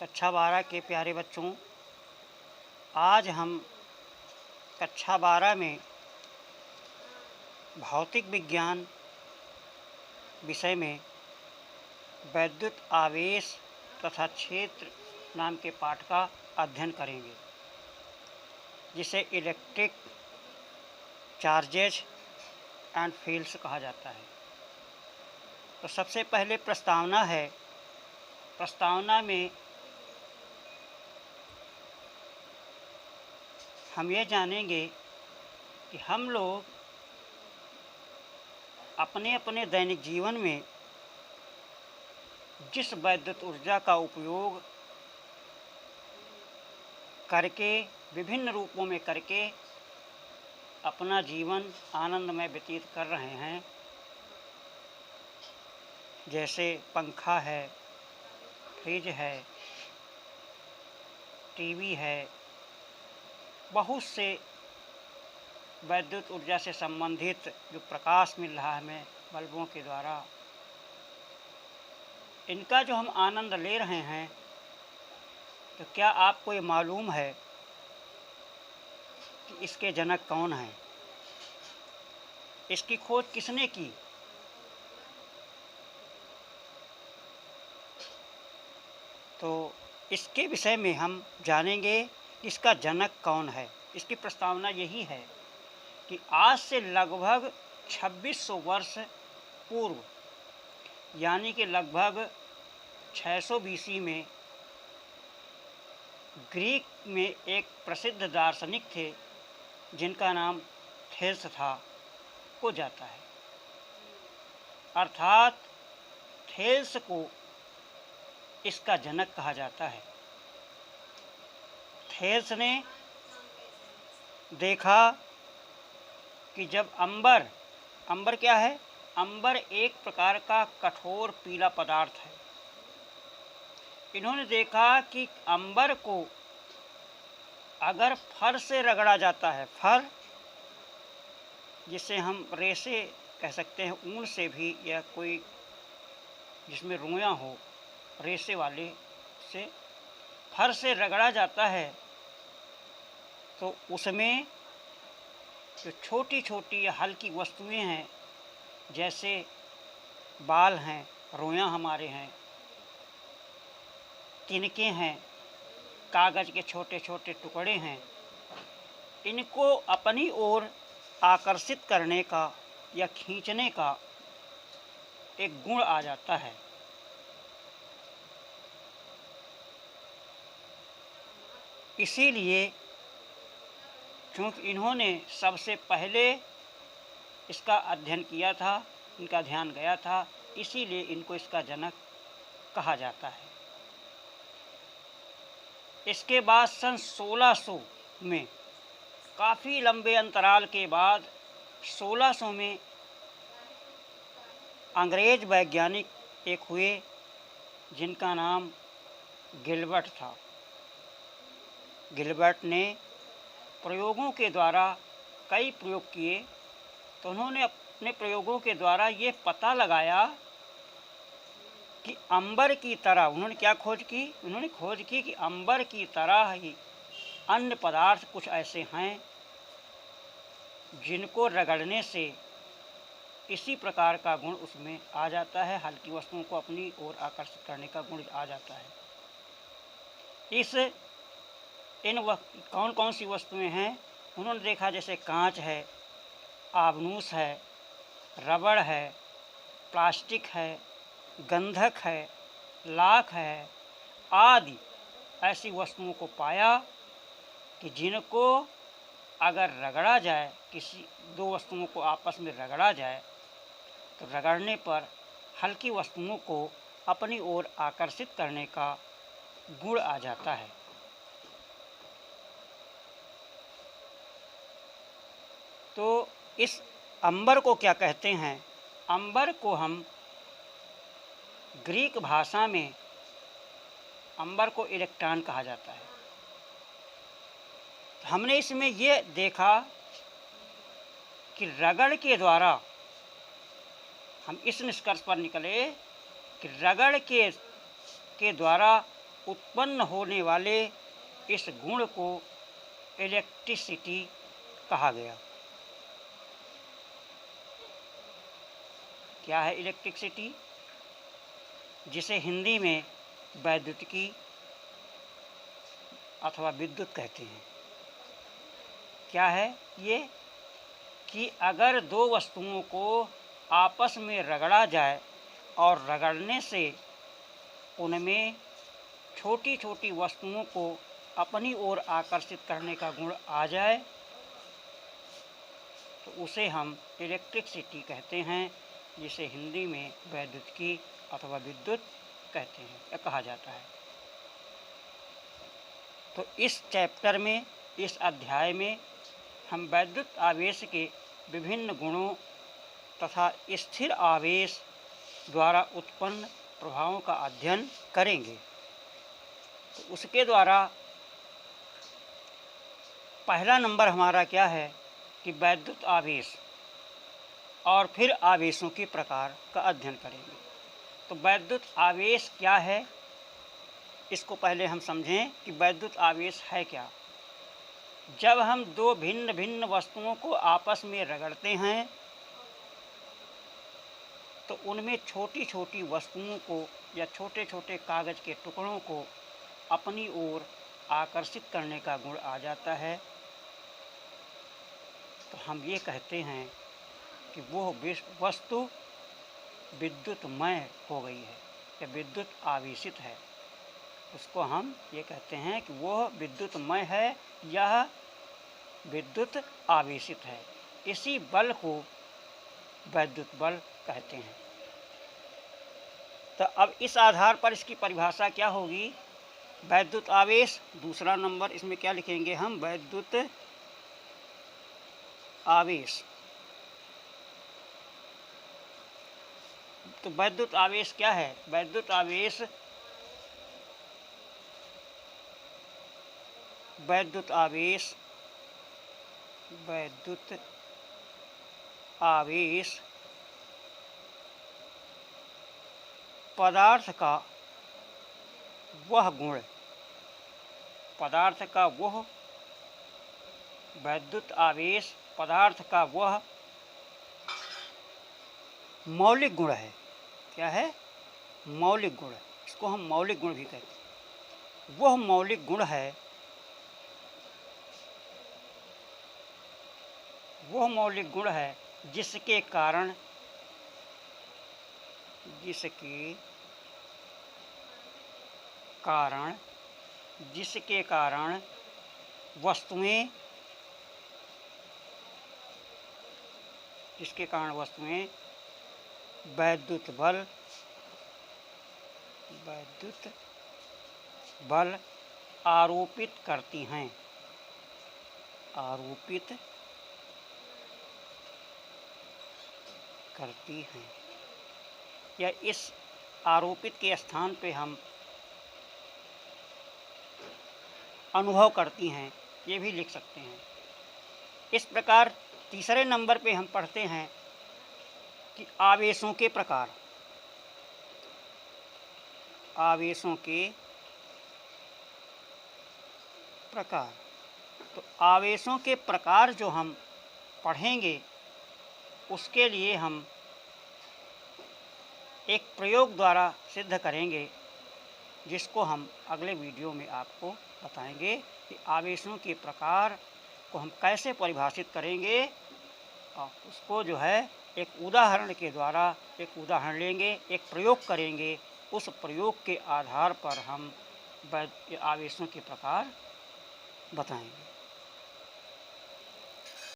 कक्षा 12 के प्यारे बच्चों, आज हम कक्षा 12 में भौतिक विज्ञान विषय में वैद्युत आवेश तथा क्षेत्र नाम के पाठ का अध्ययन करेंगे, जिसे इलेक्ट्रिक चार्जेज एंड फील्ड्स कहा जाता है। तो सबसे पहले प्रस्तावना है। प्रस्तावना में हम ये जानेंगे कि हम लोग अपने अपने दैनिक जीवन में जिस वैद्युत ऊर्जा का उपयोग करके विभिन्न रूपों में करके अपना जीवन आनंदमय व्यतीत कर रहे हैं, जैसे पंखा है, फ्रिज है, टीवी है, बहुत से वैद्युत ऊर्जा से संबंधित जो प्रकाश मिल रहा है हमें बल्बों के द्वारा, इनका जो हम आनंद ले रहे हैं, तो क्या आपको ये मालूम है कि इसके जनक कौन हैं? इसकी खोज किसने की? तो इसके विषय में हम जानेंगे इसका जनक कौन है। इसकी प्रस्तावना यही है कि आज से लगभग 2600 वर्ष पूर्व, यानी कि लगभग 600 BC में ग्रीक में एक प्रसिद्ध दार्शनिक थे जिनका नाम थेल्स था, को जाता है। अर्थात थेल्स को इसका जनक कहा जाता है। थेल्स ने देखा कि जब अंबर क्या है? अंबर एक प्रकार का कठोर पीला पदार्थ है। इन्होंने देखा कि अंबर को अगर फर से रगड़ा जाता है, फर जिसे हम रेशे कह सकते हैं, ऊन से भी, या कोई जिसमें रुइयां हो, रेशे वाले से फर से रगड़ा जाता है, तो उसमें जो छोटी छोटी या हल्की वस्तुएं हैं, जैसे बाल हैं, रोयां हमारे हैं, तिनके हैं, कागज़ के छोटे छोटे टुकड़े हैं, इनको अपनी ओर आकर्षित करने का या खींचने का एक गुण आ जाता है। इसीलिए क्योंकि इन्होंने सबसे पहले इसका अध्ययन किया था, इनका ध्यान गया था, इसीलिए इनको इसका जनक कहा जाता है। इसके बाद सन 1600 में, काफ़ी लंबे अंतराल के बाद 1600 में अंग्रेज वैज्ञानिक एक हुए जिनका नाम गिलबर्ट था। गिलबर्ट ने प्रयोगों के द्वारा कई प्रयोग किए, तो उन्होंने अपने प्रयोगों के द्वारा ये पता लगाया कि अंबर की तरह, उन्होंने क्या खोज की? उन्होंने खोज की कि अंबर की तरह ही अन्य पदार्थ कुछ ऐसे हैं जिनको रगड़ने से इसी प्रकार का गुण उसमें आ जाता है, हल्की वस्तुओं को अपनी ओर आकर्षित करने का गुण आ जाता है। कौन कौन सी वस्तुएं हैं? उन्होंने देखा जैसे कांच है, आबनूस है, रबड़ है, प्लास्टिक है, गंधक है, लाख है, आदि ऐसी वस्तुओं को पाया कि जिनको अगर रगड़ा जाए, किसी दो वस्तुओं को आपस में रगड़ा जाए, तो रगड़ने पर हल्की वस्तुओं को अपनी ओर आकर्षित करने का गुण आ जाता है। तो इस अंबर को क्या कहते हैं? अंबर को हम ग्रीक भाषा में अंबर को इलेक्ट्रॉन कहा जाता है। तो हमने इसमें ये देखा कि रगड़ के द्वारा हम इस निष्कर्ष पर निकले कि रगड़ के द्वारा उत्पन्न होने वाले इस गुण को इलेक्ट्रिसिटी कहा गया। क्या है इलेक्ट्रिसिटी? जिसे हिंदी में वैद्युतिकी अथवा विद्युत कहते हैं। क्या है ये? कि अगर दो वस्तुओं को आपस में रगड़ा जाए और रगड़ने से उनमें छोटी छोटी वस्तुओं को अपनी ओर आकर्षित करने का गुण आ जाए तो उसे हम इलेक्ट्रिसिटी कहते हैं, जिसे हिंदी में वैद्युतिकी अथवा विद्युत कहते हैं या कहा जाता है। तो इस चैप्टर में, इस अध्याय में हम वैद्युत आवेश के विभिन्न गुणों तथा स्थिर आवेश द्वारा उत्पन्न प्रभावों का अध्ययन करेंगे। तो उसके द्वारा पहला नंबर हमारा क्या है कि वैद्युत आवेश और फिर आवेशों के प्रकार का अध्ययन करेंगे। तो वैद्युत आवेश क्या है, इसको पहले हम समझें कि वैद्युत आवेश है क्या। जब हम दो भिन्न भिन्न वस्तुओं को आपस में रगड़ते हैं तो उनमें छोटी छोटी वस्तुओं को या छोटे छोटे कागज़ के टुकड़ों को अपनी ओर आकर्षित करने का गुण आ जाता है। तो हम ये कहते हैं कि वो वस्तु विद्युतमय हो गई है या विद्युत आवेशित है। उसको हम ये कहते हैं कि वह विद्युतमय है, यह विद्युत आवेशित है। इसी बल को वैद्युत बल कहते हैं। तो अब इस आधार पर इसकी परिभाषा क्या होगी? वैद्युत आवेश, दूसरा नंबर इसमें क्या लिखेंगे हम? वैद्युत आवेश। तो वैद्युत आवेश क्या है? वैद्युत आवेश वैद्युत आवेश वैद्युत आवेश पदार्थ का वह गुण, पदार्थ का वह वैद्युत आवेश पदार्थ का वह मौलिक गुण है। क्या है? मौलिक गुण। इसको हम मौलिक गुण भी कहते हैं। वह मौलिक गुण है, वह मौलिक गुण है जिसके कारण वस्तुएं वैद्युत बल आरोपित करती हैं, या इस आरोपित के स्थान पे हम अनुभव करती हैं, ये भी लिख सकते हैं। इस प्रकार तीसरे नंबर पे हम पढ़ते हैं कि आवेशों के प्रकार। तो आवेशों के प्रकार जो हम पढ़ेंगे उसके लिए हम एक प्रयोग द्वारा सिद्ध करेंगे, जिसको हम अगले वीडियो में आपको बताएंगे कि आवेशों के प्रकार को हम कैसे परिभाषित करेंगे। और उसको जो है एक उदाहरण के द्वारा एक उदाहरण लेंगे, एक प्रयोग करेंगे। उस प्रयोग के आधार पर हम आवेशों के प्रकार बताएंगे।